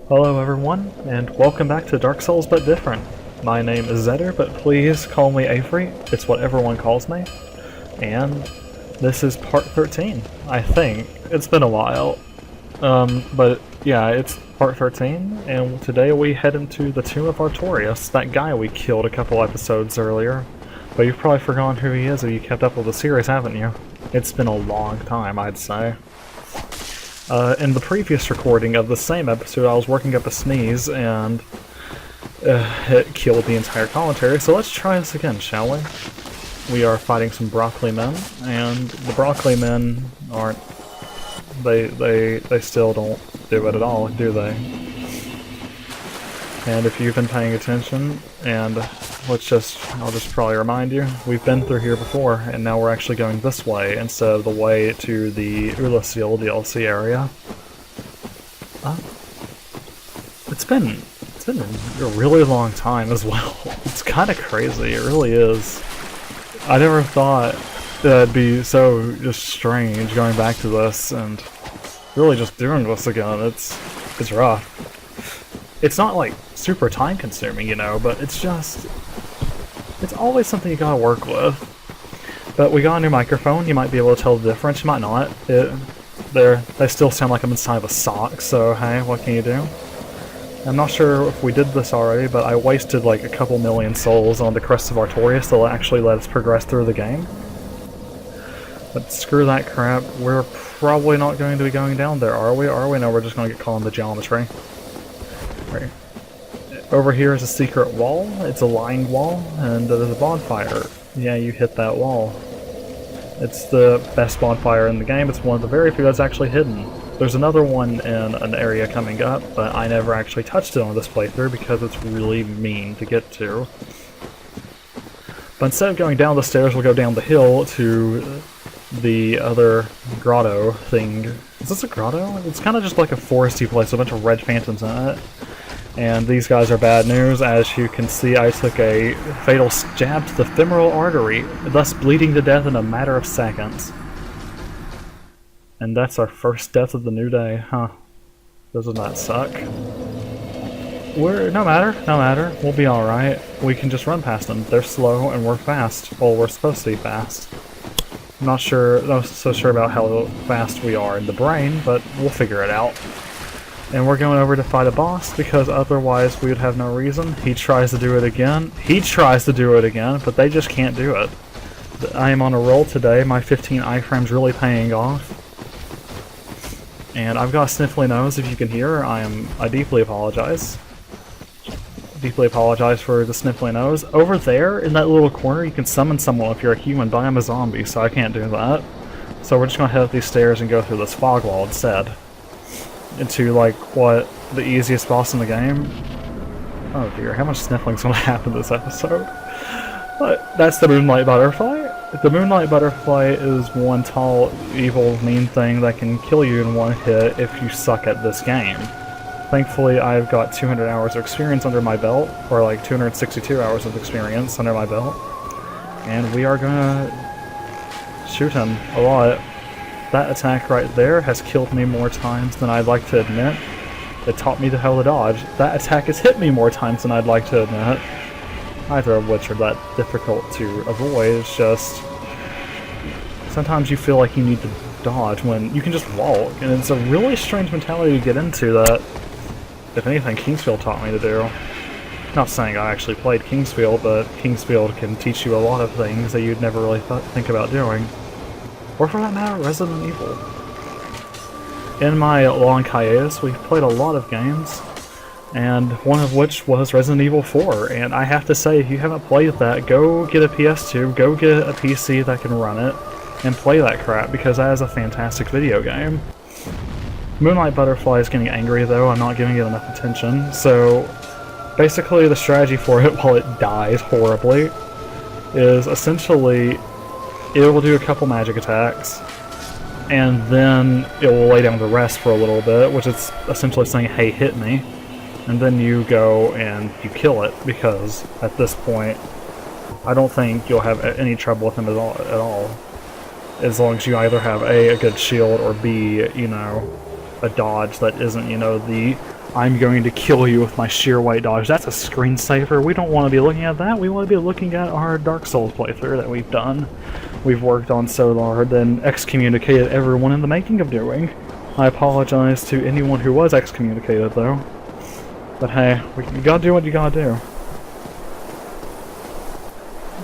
Hello everyone, and welcome back to Dark Souls But Different. My name is Zedu, but please call me Avery. It's what everyone calls me. And this is part 13, I think. It's been a while. But yeah, it's part 13, and today we head into the tomb of Artorias, that guy we killed a couple episodes earlier. But you've probably forgotten who he is if you kept up with the series, haven't you? It's been a long time, I'd say. In the previous recording of the same episode, I was working up a sneeze, and it killed the entire commentary, so let's try this again, shall we? We are fighting some broccoli men, and the broccoli men aren't... They still don't do it at all, do they? And if you've been paying attention, and I'll just probably remind you, we've been through here before, and now we're actually going this way instead of the way to the Ulasil DLC area. It's been a really long time as well. It's kind of crazy, it really is. I never thought that it'd be so just strange going back to this and really just doing this again. It's rough. It's not like super time consuming, you know, but it's always something you gotta work with. But we got a new microphone, you might be able to tell the difference, you might not. They still sound like I'm inside of a sock, so hey, what can you do? I'm not sure if we did this already, but I wasted like a couple million souls on the Crest of Artorias to actually let us progress through the game. But screw that crap, we're probably not going to be going down there, are we? No, we're just going to get caught in the geometry. Right. Over here is a secret wall, it's a lying wall, and there's a bonfire. Yeah, you hit that wall. It's the best bonfire in the game, it's one of the very few that's actually hidden. There's another one in an area coming up, but I never actually touched it on this playthrough because it's really mean to get to. But instead of going down the stairs, we'll go down the hill to the other grotto thing. Is this a grotto? It's kind of just like a foresty place, a bunch of red phantoms in it. And these guys are bad news. As you can see, I took a fatal jab to the femoral artery, thus bleeding to death in a matter of seconds. And that's our first death of the new day, huh? Doesn't that suck? No matter, we'll be alright. We can just run past them. They're slow and we're fast. Well, we're supposed to be fast. I'm not so sure about how fast we are in the brain, but we'll figure it out. And we're going over to fight a boss, because otherwise we would have no reason. He tries to do it again, but they just can't do it. I am on a roll today, my 15 iframes really paying off. And I've got a sniffly nose, if you can hear. I deeply apologize. Deeply apologize for the sniffly nose. Over there, in that little corner, you can summon someone if you're a human, but I'm a zombie, so I can't do that. So we're just gonna head up these stairs and go through this fog wall instead. Into, like, what, the easiest boss in the game? Oh dear, how much sniffling's gonna happen this episode? But that's the Moonlight Butterfly. The Moonlight Butterfly is one tall, evil, mean thing that can kill you in one hit if you suck at this game. Thankfully, I've got 200 hours of experience under my belt, or like 262 hours of experience under my belt, and we are gonna shoot him a lot. That attack right there has killed me more times than I'd like to admit. It taught me the hell to dodge. That attack has hit me more times than I'd like to admit. Either of which are that difficult to avoid. It's just... sometimes you feel like you need to dodge when you can just walk, and it's a really strange mentality to get into that, if anything, Kingsfield taught me to do. Not saying I actually played Kingsfield, but Kingsfield can teach you a lot of things that you'd never really think about doing. Or for that matter, Resident Evil. In my long hiatus, we've played a lot of games, and one of which was Resident Evil 4, and I have to say, if you haven't played that, go get a PS2, go get a PC that can run it, and play that crap, because that is a fantastic video game. Moonlight Butterfly is getting angry though, I'm not giving it enough attention, so basically the strategy for it while it dies horribly is essentially it will do a couple magic attacks, and then it will lay down to rest for a little bit, which is essentially saying, hey, hit me, and then you go and you kill it, because at this point I don't think you'll have any trouble with him at all. As long as you either have A, a good shield, or B, you know, a dodge that isn't, you know, the I'm going to kill you with my sheer weight dodge. That's a screensaver. We don't want to be looking at that. We want to be looking at our Dark Souls playthrough that we've done. We've worked on so hard and excommunicated everyone in the making of doing. I apologize to anyone who was excommunicated, though. But hey, you gotta do what you gotta do.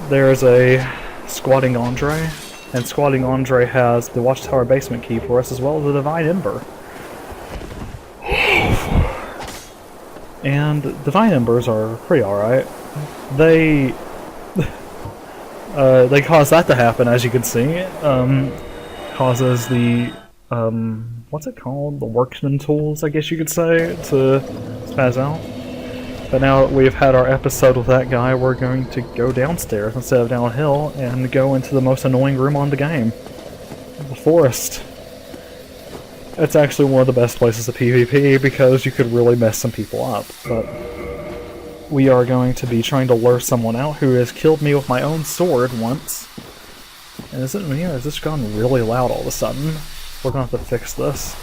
There's a Squatting Andre, and Squatting Andre has the Watchtower basement key for us, as well as the Divine Ember. And Divine Embers are pretty alright. They cause that to happen, as you can see. Causes the, what's it called? The Workman tools, I guess you could say, to spaz out. But now that we've had our episode with that guy, we're going to go downstairs instead of downhill and go into the most annoying room on the game. The forest. It's actually one of the best places to PvP because you could really mess some people up. But we are going to be trying to lure someone out who has killed me with my own sword once. And is it me or has this gone really loud all of a sudden? We're going to have to fix this.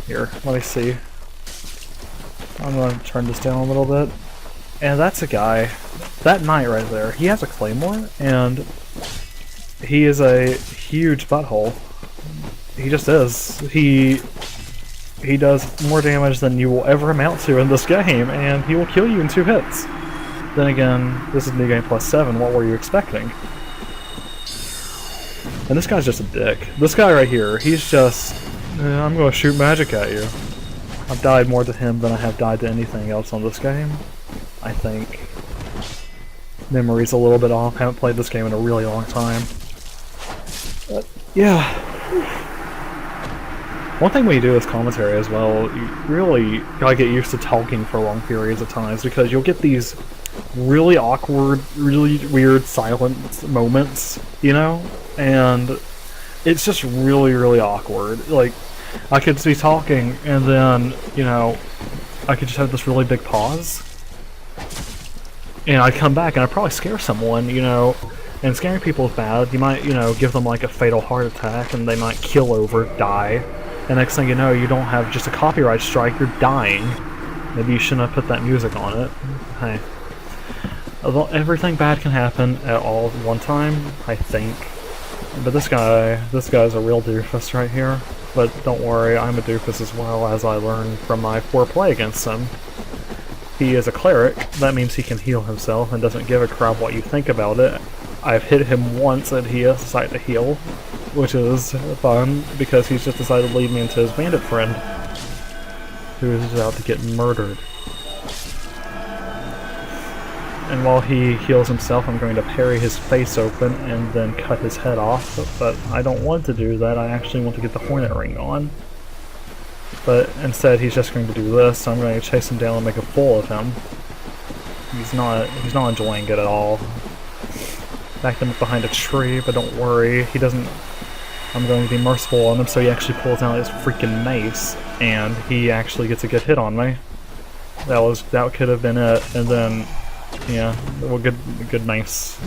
Here, let me see. I'm going to turn this down a little bit. And that's a guy. That knight right there, he has a claymore, and he is a huge butthole. He just is. He does more damage than you will ever amount to in this game, and he will kill you in 2 hits. Then again, this is New Game Plus 7, what were you expecting? And this guy's just a dick. This guy right here, he's just... I'm gonna shoot magic at you. I've died more to him than I have died to anything else on this game. I think. Memory's a little bit off, haven't played this game in a really long time. But, yeah. One thing when you do this commentary as well, you really gotta get used to talking for long periods of times, because you'll get these really awkward, really weird silent moments, you know? And it's just really, really awkward. Like, I could be talking, and then, you know, I could just have this really big pause. And I'd come back, and I'd probably scare someone, you know? And scaring people is bad. You might, you know, give them like a fatal heart attack, and they might kill over, die. And next thing you know, you don't have just a copyright strike, you're dying. Maybe you shouldn't have put that music on it. Hey. Although everything bad can happen at all at one time, I think. But this guy's a real doofus right here. But don't worry, I'm a doofus as well, as I learned from my foreplay against him. He is a cleric, that means he can heal himself and doesn't give a crap what you think about it. I've hit him once and he has decided to heal, which is fun, because he's just decided to lead me into his bandit friend, who is about to get murdered. And while he heals himself, I'm going to parry his face open and then cut his head off, but I don't want to do that. I actually want to get the Hornet Ring on. But instead he's just going to do this, so I'm going to chase him down and make a fool of him. He's not enjoying it at all. Back him up behind a tree, but don't worry, he doesn't... I'm going to be merciful on him, so he actually pulls out his freaking mace, and he actually gets a good hit on me. That could have been it, and then... Yeah, well, good mace.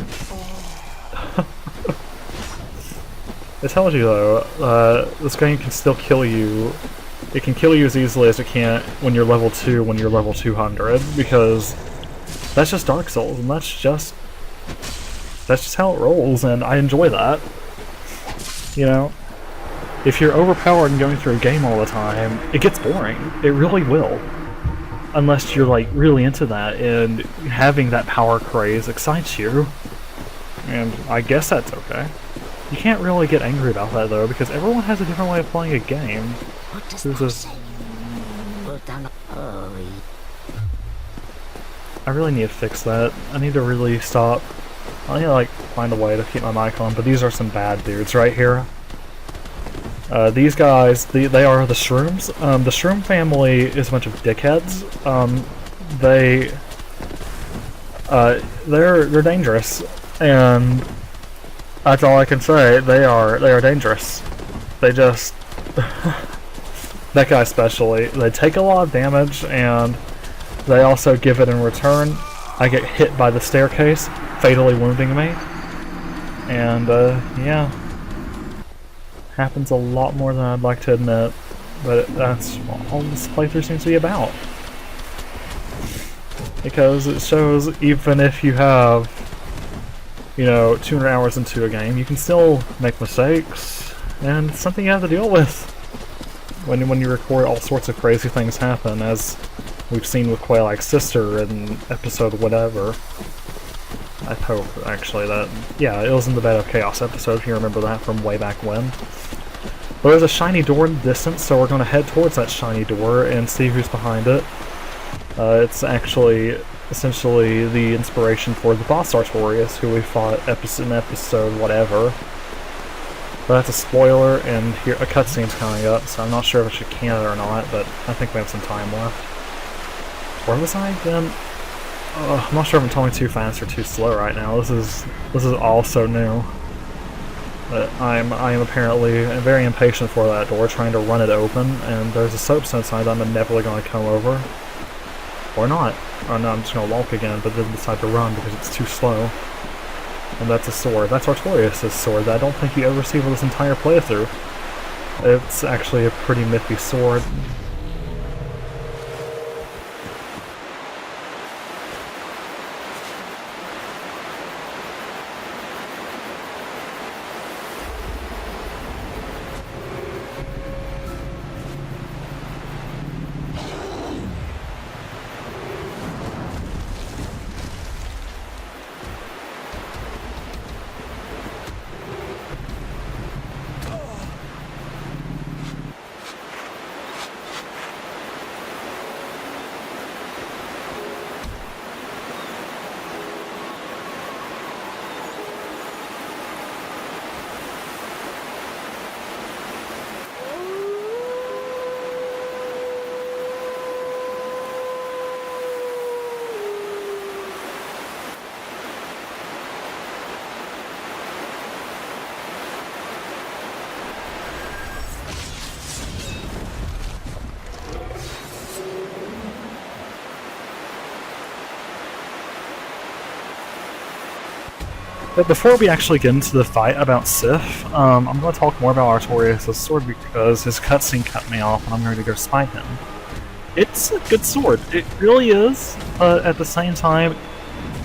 It tells you though, this game can still kill you. It can kill you as easily as it can when you're level 2, when you're level 200, because that's just Dark Souls, and that's just how it rolls, and I enjoy that. You know, if you're overpowered and going through a game all the time, it gets boring. It really will. Unless you're like really into that and having that power craze excites you. And I guess that's okay. You can't really get angry about that though, because everyone has a different way of playing a game. There's this... I really need to fix that. I need to really stop. I need to like find a way to keep my mic on, but these are some bad dudes right here. These guys, they are the Shrooms. The Shroom family is a bunch of dickheads. They're dangerous, and that's all I can say. They are dangerous. They just that guy especially. They take a lot of damage, and they also give it in return. I get hit by the staircase, fatally wounding me, and yeah. Happens a lot more than I'd like to admit. But that's what all this playthrough seems to be about. Because it shows even if you have, you know, 200 hours into a game, you can still make mistakes, and it's something you have to deal with. When you record, all sorts of crazy things happen, as we've seen with Quay Like Sister in episode whatever. I hope, actually, that... Yeah, it was in the Bed of Chaos episode, if you remember that from way back when. But there's a shiny door in the distance, so we're going to head towards that shiny door and see who's behind it. It's actually essentially the inspiration for the boss Artorias, who we fought in episode whatever. But that's a spoiler, and here a cutscene's coming up, so I'm not sure if I should can it or not, but I think we have some time left. Where was I again? I'm not sure if I'm talking too fast or too slow right now. This is all so new. But I am apparently very impatient for that door, trying to run it open, and there's a soapstone inside that I'm inevitably going to come over. Or not. Oh no, I'm just going to walk again, but then decide to run because it's too slow. And that's a sword. That's Artorias' sword that I don't think you ever see for this entire playthrough. It's actually a pretty nifty sword. But before we actually get into the fight about Sif, I'm going to talk more about Artorias' sword because his cutscene cut me off and I'm going to go spy him. It's a good sword, it really is, but at the same time,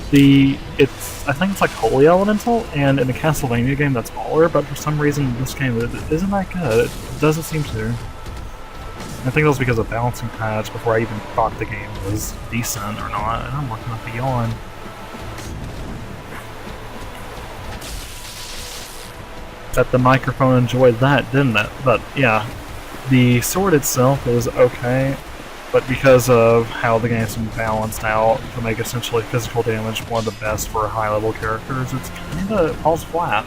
I think it's like Holy Elemental, and in the Castlevania game that's baller, but for some reason in this game it isn't that good. It doesn't seem to. I think it was because of balancing pads before I even thought the game was decent or not, and I'm looking at the yawn. That the microphone enjoyed that, didn't it? But yeah, the sword itself is okay, but because of how the game's been balanced out to make essentially physical damage one of the best for high-level characters, it's kinda falls flat.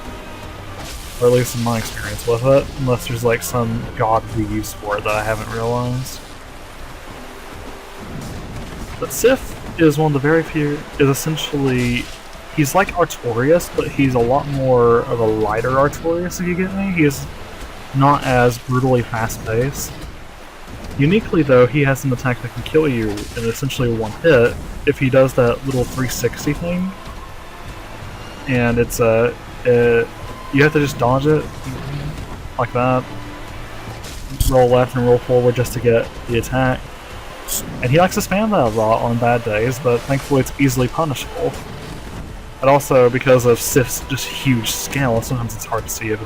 Or at least in my experience with it, unless there's like some godly use for it that I haven't realized. But Sif is one of the very few, is essentially... He's like Artorias, but he's a lot more of a lighter Artorias, if you get me. He is not as brutally fast-paced. Uniquely, though, he has an attack that can kill you in essentially one hit if he does that little 360 thing. And it's you have to just dodge it, like that. Roll left and roll forward just to get the attack. And he likes to spam that a lot on bad days, but thankfully it's easily punishable. And also, because of Sif's just huge scale, sometimes it's hard to see if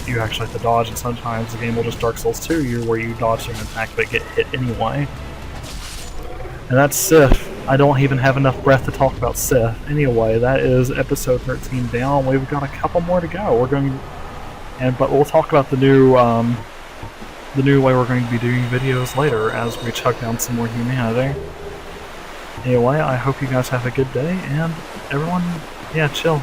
you actually have to dodge, and sometimes the game will just Dark Souls 2 you, where you dodge an attack but get hit anyway. And that's Sif. I don't even have enough breath to talk about Sif. Anyway, that is episode 13 down. We've got a couple more to go. But we'll talk about the new way we're going to be doing videos later as we chuck down some more humanity. Anyway, I hope you guys have a good day, and everyone, yeah, chill.